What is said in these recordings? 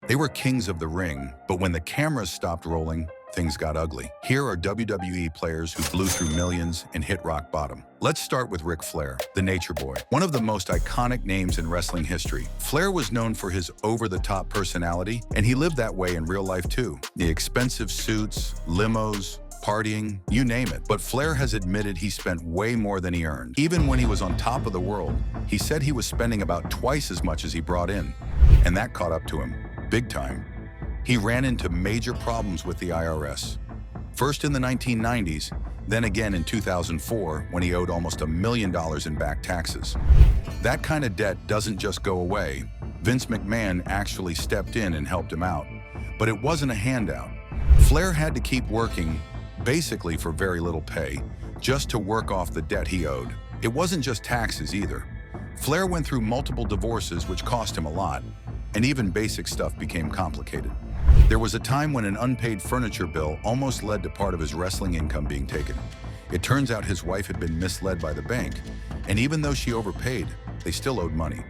They were kings of the ring, but when the cameras stopped rolling, things got ugly. Here are WWE players who blew through millions and hit rock bottom. Let's start with Ric Flair, the Nature Boy. One of the most iconic names in wrestling history. Flair was known for his over-the-top personality, and he lived that way in real life too. The expensive suits, limos, partying, you name it. But Flair has admitted he spent way more than he earned. Even when he was on top of the world, he said he was spending about twice as much as he brought in. And that caught up to him, big time. He ran into major problems with the IRS. First in the 1990s, then again in 2004 when he owed almost $1 million in back taxes. That kind of debt doesn't just go away. Vince McMahon actually stepped in and helped him out. But it wasn't a handout. Flair had to keep working, basically for very little pay, just to work off the debt he owed. It wasn't just taxes either. Flair went through multiple divorces which cost him a lot, and even basic stuff became complicated. There was a time when an unpaid furniture bill almost led to part of his wrestling income being taken. It turns out his wife had been misled by the bank, and even though she overpaid, they still owed money.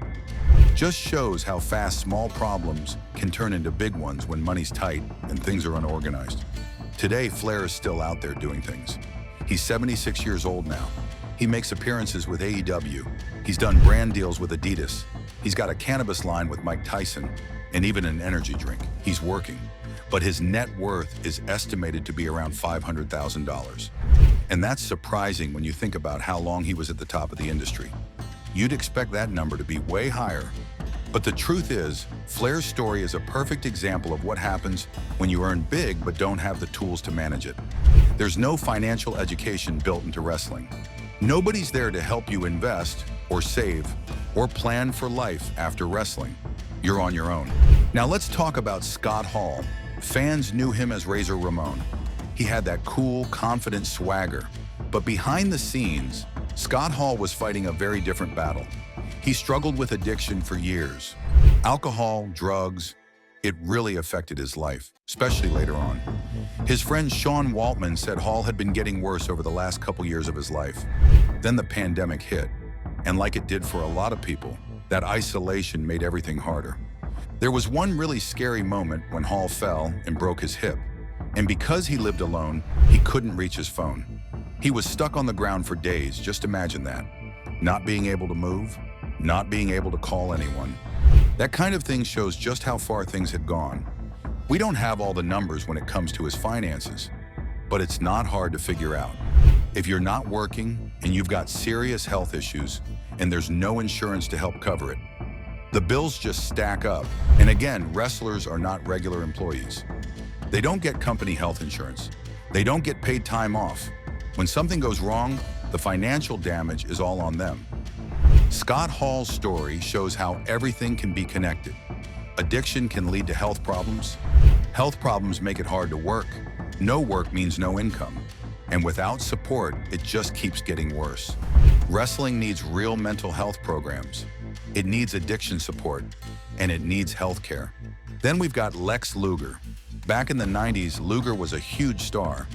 Just shows how fast small problems can turn into big ones when money's tight and things are unorganized. Today, Flair is still out there doing things. He's 76 years old now. He makes appearances with AEW. He's done brand deals with Adidas. He's got a cannabis line with Mike Tyson, and even an energy drink. He's working. But his net worth is estimated to be around $500,000. And that's surprising when you think about how long he was at the top of the industry. You'd expect that number to be way higher. But the truth is, Flair's story is a perfect example of what happens when you earn big but don't have the tools to manage it. There's no financial education built into wrestling. Nobody's there to help you invest or save or plan for life after wrestling. You're on your own. Now let's talk about Scott Hall. Fans knew him as Razor Ramon. He had that cool, confident swagger. But behind the scenes, Scott Hall was fighting a very different battle. He struggled with addiction for years. Alcohol, drugs, it really affected his life, especially later on. His friend Sean Waltman said Hall had been getting worse over the last couple years of his life. Then the pandemic hit, and like it did for a lot of people, that isolation made everything harder. There was one really scary moment when Hall fell and broke his hip. And because he lived alone, he couldn't reach his phone. He was stuck on the ground for days, just imagine that. Not being able to move, not being able to call anyone. That kind of thing shows just how far things had gone. We don't have all the numbers when it comes to his finances, but it's not hard to figure out. If you're not working and you've got serious health issues and there's no insurance to help cover it, the bills just stack up. And again, wrestlers are not regular employees. They don't get company health insurance. They don't get paid time off. When something goes wrong, the financial damage is all on them. Scott Hall's story shows how everything can be connected. Addiction can lead to health problems. Health problems make it hard to work. No work means no income. And without support, it just keeps getting worse. Wrestling needs real mental health programs. It needs addiction support, and it needs health care. Then we've got Lex Luger. Back in the 90s, Luger was a huge star.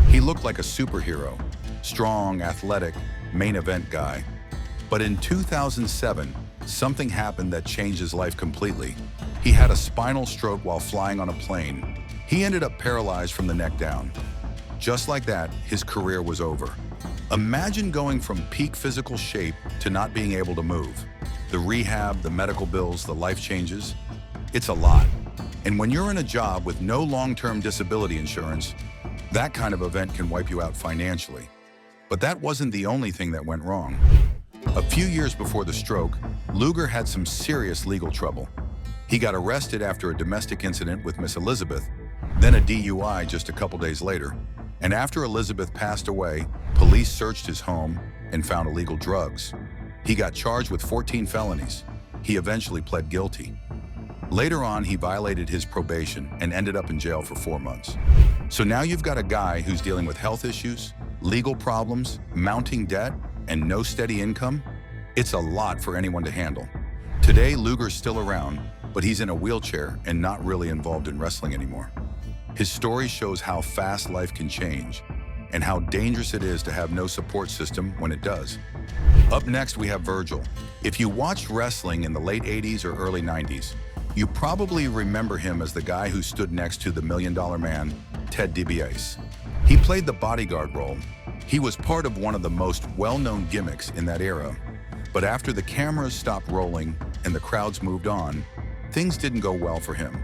He looked like a superhero, strong, athletic, main event guy. But in 2007, something happened that changed his life completely. He had a spinal stroke while flying on a plane. He ended up paralyzed from the neck down. Just like that, his career was over. Imagine going from peak physical shape to not being able to move. The rehab, the medical bills, the life changes. It's a lot. And when you're in a job with no long-term disability insurance, that kind of event can wipe you out financially. But that wasn't the only thing that went wrong. A few years before the stroke, Luger had some serious legal trouble. He got arrested after a domestic incident with Miss Elizabeth, then a DUI just a couple days later. And after Elizabeth passed away, police searched his home and found illegal drugs. He got charged with 14 felonies. He eventually pled guilty. Later on, he violated his probation and ended up in jail for 4 months. So now you've got a guy who's dealing with health issues, legal problems, mounting debt, and no steady income. It's a lot for anyone to handle. Today, Luger's still around, but he's in a wheelchair and not really involved in wrestling anymore. His story shows how fast life can change and how dangerous it is to have no support system when it does. Up next, we have Virgil. If you watched wrestling in the late 80s or early 90s, You probably remember him as the guy who stood next to the $1 Million Man, Ted DiBiase. He played the bodyguard role. He was part of one of the most well-known gimmicks in that era. But after the cameras stopped rolling and the crowds moved on, things didn't go well for him.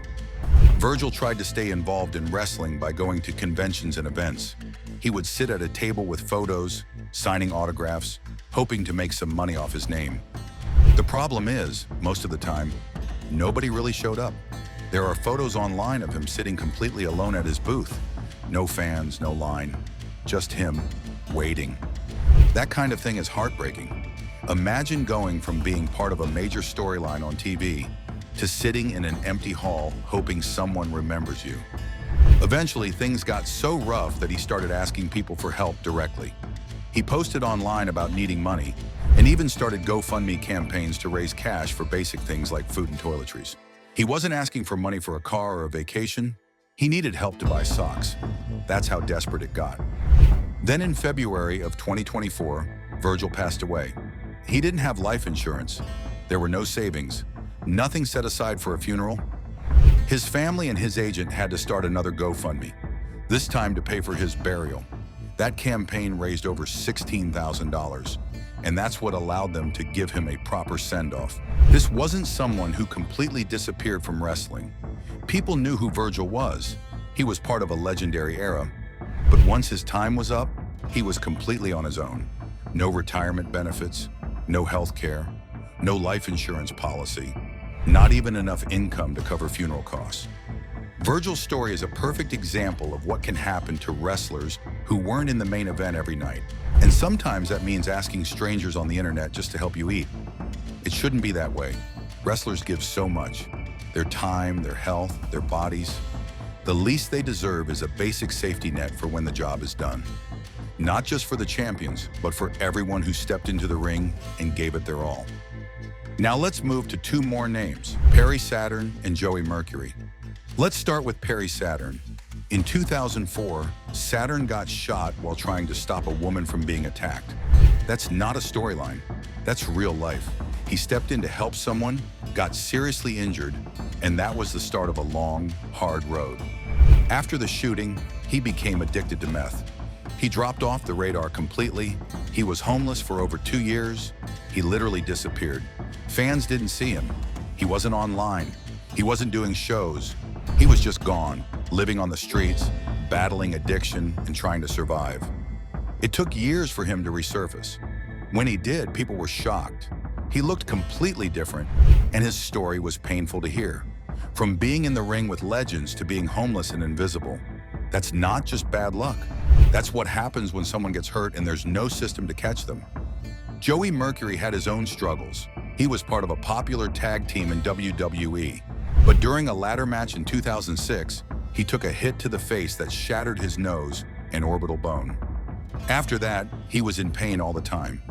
Virgil tried to stay involved in wrestling by going to conventions and events. He would sit at a table with photos, signing autographs, hoping to make some money off his name. The problem is, most of the time, nobody really showed up. There are photos online of him sitting completely alone at his booth. No fans, no line, just him, waiting. That kind of thing is heartbreaking. Imagine going from being part of a major storyline on TV to sitting in an empty hall hoping someone remembers you. Eventually, things got so rough that he started asking people for help directly. He posted online about needing money and even started GoFundMe campaigns to raise cash for basic things like food and toiletries. He wasn't asking for money for a car or a vacation. He needed help to buy socks. That's how desperate it got. Then in February of 2024, Virgil passed away. He didn't have life insurance. There were no savings, nothing set aside for a funeral. His family and his agent had to start another GoFundMe, this time to pay for his burial. That campaign raised over $16,000, and that's what allowed them to give him a proper send-off. This wasn't someone who completely disappeared from wrestling. People knew who Virgil was. He was part of a legendary era. But once his time was up, he was completely on his own. No retirement benefits, no health care, no life insurance policy, not even enough income to cover funeral costs. Virgil's story is a perfect example of what can happen to wrestlers who weren't in the main event every night. And sometimes that means asking strangers on the internet just to help you eat. It shouldn't be that way. Wrestlers give so much. Their time, their health, their bodies. The least they deserve is a basic safety net for when the job is done. Not just for the champions, but for everyone who stepped into the ring and gave it their all. Now let's move to two more names, Perry Saturn and Joey Mercury. Let's start with Perry Saturn. In 2004, Saturn got shot while trying to stop a woman from being attacked. That's not a storyline. That's real life. He stepped in to help someone, got seriously injured, and that was the start of a long, hard road. After the shooting, he became addicted to meth. He dropped off the radar completely. He was homeless for over 2 years. He literally disappeared. Fans didn't see him. He wasn't online. He wasn't doing shows. He was just gone, living on the streets, battling addiction and trying to survive. It took years for him to resurface. When he did, people were shocked. He looked completely different, and his story was painful to hear. From being in the ring with legends to being homeless and invisible. That's not just bad luck. That's what happens when someone gets hurt and there's no system to catch them. Joey Mercury had his own struggles. He was part of a popular tag team in WWE, but during a ladder match in 2006, he took a hit to the face that shattered his nose and orbital bone. After that, he was in pain all the time.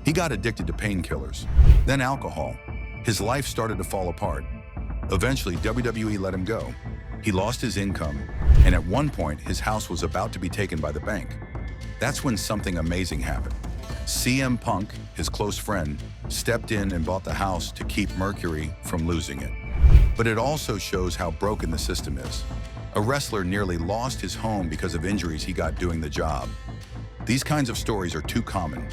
He got addicted to painkillers, then alcohol. His life started to fall apart. Eventually, WWE let him go. He lost his income, and at one point, his house was about to be taken by the bank. That's when something amazing happened. CM Punk, his close friend, stepped in and bought the house to keep Mercury from losing it. But it also shows how broken the system is. A wrestler nearly lost his home because of injuries he got doing the job. These kinds of stories are too common.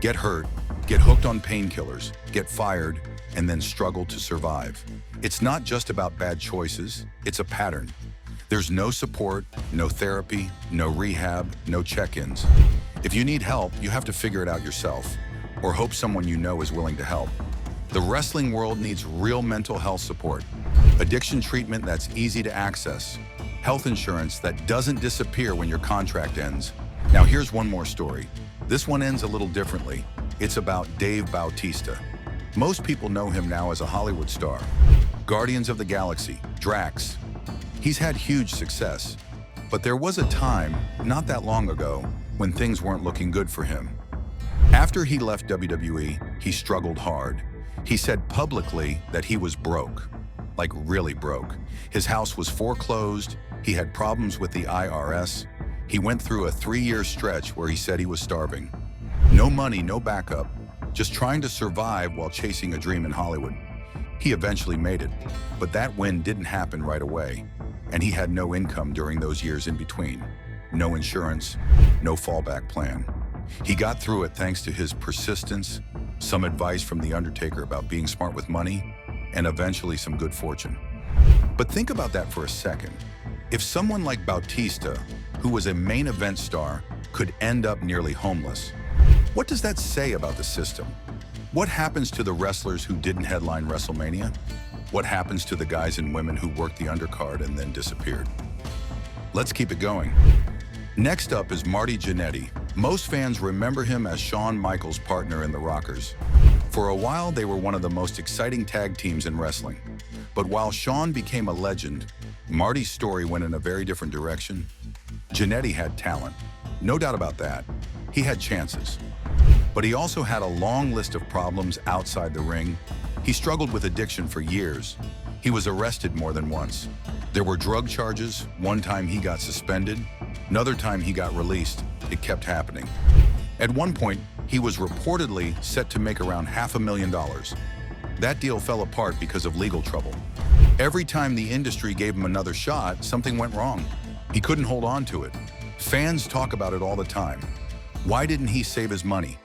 Get hurt, get hooked on painkillers, get fired, and then struggle to survive. It's not just about bad choices, it's a pattern. There's no support, no therapy, no rehab, no check-ins. If you need help, you have to figure it out yourself, or hope someone you know is willing to help. The wrestling world needs real mental health support, addiction treatment that's easy to access, health insurance that doesn't disappear when your contract ends. Now here's one more story. This one ends a little differently. It's about Dave Bautista. Most people know him now as a Hollywood star. Guardians of the Galaxy, Drax. He's had huge success. But there was a time, not that long ago, when things weren't looking good for him. After he left WWE, he struggled hard. He said publicly that he was broke, like really broke. His house was foreclosed, he had problems with the IRS. He went through a 3-year stretch where he said he was starving. No money, no backup, just trying to survive while chasing a dream in Hollywood. He eventually made it, but that win didn't happen right away, and he had no income during those years in between. No insurance, no fallback plan. He got through it thanks to his persistence, some advice from The Undertaker about being smart with money, and eventually some good fortune. But think about that for a second. If someone like Bautista, who was a main event star, could end up nearly homeless, what does that say about the system? What happens to the wrestlers who didn't headline WrestleMania? What happens to the guys and women who worked the undercard and then disappeared? Let's keep it going. Next up is Marty Jannetty. Most fans remember him as Shawn Michaels' partner in the Rockers. For a while, they were one of the most exciting tag teams in wrestling. But while Shawn became a legend, Marty's story went in a very different direction. Jannetty had talent, no doubt about that. He had chances. But he also had a long list of problems outside the ring. He struggled with addiction for years. He was arrested more than once. There were drug charges. One time he got suspended. Another time he got released. It kept happening. At one point, he was reportedly set to make around $500,000. That deal fell apart because of legal trouble. Every time the industry gave him another shot, something went wrong. He couldn't hold on to it. Fans talk about it all the time. Why didn't he save his money?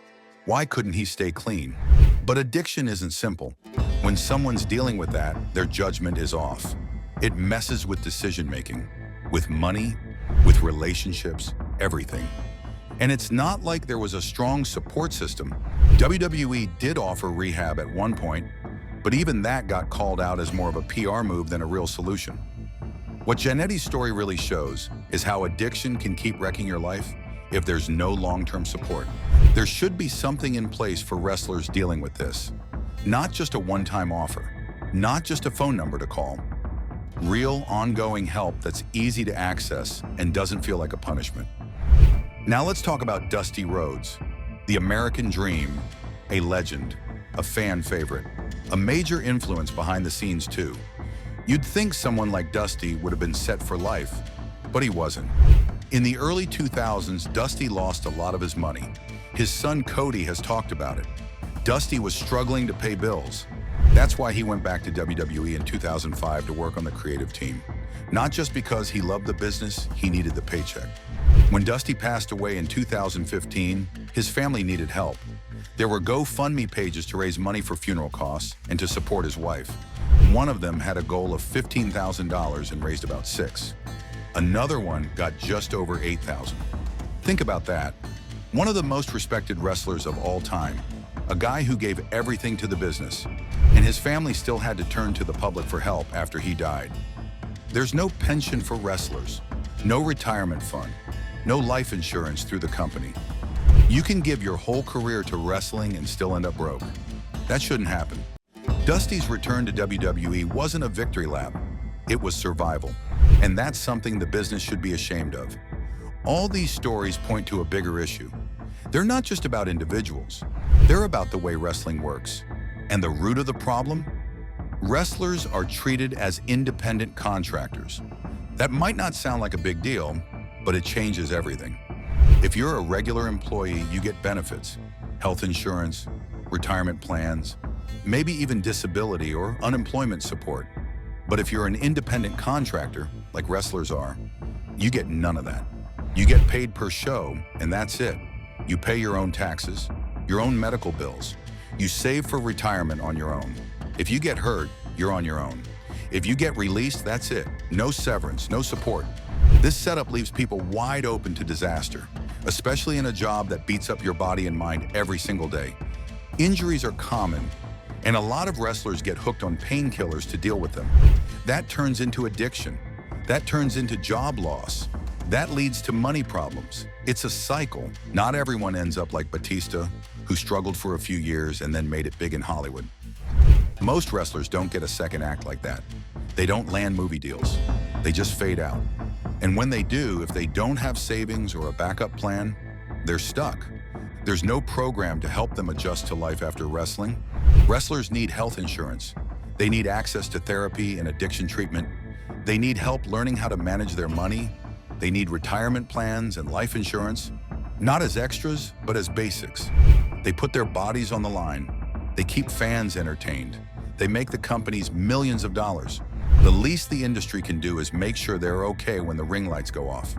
Why couldn't he stay clean? But addiction isn't simple. When someone's dealing with that, their judgment is off. It messes with decision-making, with money, with relationships, everything. And it's not like there was a strong support system. WWE did offer rehab at one point, but even that got called out as more of a PR move than a real solution. What Jannetty's story really shows is how addiction can keep wrecking your life if there's no long-term support. There should be something in place for wrestlers dealing with this. Not just a one-time offer, not just a phone number to call. Real, ongoing help that's easy to access and doesn't feel like a punishment. Now let's talk about Dusty Rhodes, the American Dream, a legend, a fan favorite, a major influence behind the scenes too. You'd think someone like Dusty would have been set for life, but he wasn't. In the early 2000s, Dusty lost a lot of his money. His son Cody has talked about it. Dusty was struggling to pay bills. That's why he went back to WWE in 2005 to work on the creative team. Not just because he loved the business, he needed the paycheck. When Dusty passed away in 2015, his family needed help. There were GoFundMe pages to raise money for funeral costs and to support his wife. One of them had a goal of $15,000 and raised about $6,000. Another one got just over $8,000. Think about that. One of the most respected wrestlers of all time, a guy who gave everything to the business, and his family still had to turn to the public for help after he died. There's no pension for wrestlers, no retirement fund, no life insurance through the company. You can give your whole career to wrestling and still end up broke. That shouldn't happen. Dusty's return to WWE wasn't a victory lap. It was survival. And that's something the business should be ashamed of. All these stories point to a bigger issue. They're not just about individuals. They're about the way wrestling works. And the root of the problem? Wrestlers are treated as independent contractors. That might not sound like a big deal, but it changes everything. If you're a regular employee, you get benefits, health insurance, retirement plans, maybe even disability or unemployment support. But if you're an independent contractor, like wrestlers are, you get none of that. You get paid per show, and that's it. You pay your own taxes, your own medical bills. You save for retirement on your own. If you get hurt, you're on your own. If you get released, that's it. No severance, no support. This setup leaves people wide open to disaster, especially in a job that beats up your body and mind every single day. Injuries are common, and a lot of wrestlers get hooked on painkillers to deal with them. That turns into addiction. That turns into job loss. That leads to money problems. It's a cycle. Not everyone ends up like Bautista, who struggled for a few years and then made it big in Hollywood. Most wrestlers don't get a second act like that. They don't land movie deals. They just fade out. And when they do, if they don't have savings or a backup plan, they're stuck. There's no program to help them adjust to life after wrestling. Wrestlers need health insurance. They need access to therapy and addiction treatment. They need help learning how to manage their money. They need retirement plans and life insurance, not as extras, but as basics. They put their bodies on the line. They keep fans entertained. They make the companies millions of dollars. The least the industry can do is make sure they're okay when the ring lights go off.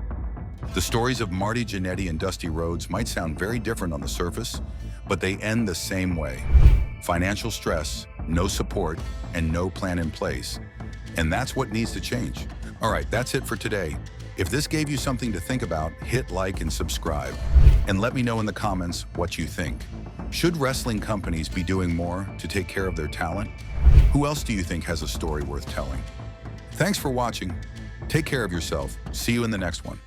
The stories of Marty Jannetty and Dusty Rhodes might sound very different on the surface, but they end the same way. Financial stress, no support, and no plan in place. And that's what needs to change. All right, that's it for today. If this gave you something to think about, hit like and subscribe. And let me know in the comments what you think. Should wrestling companies be doing more to take care of their talent? Who else do you think has a story worth telling? Thanks for watching. Take care of yourself. See you in the next one.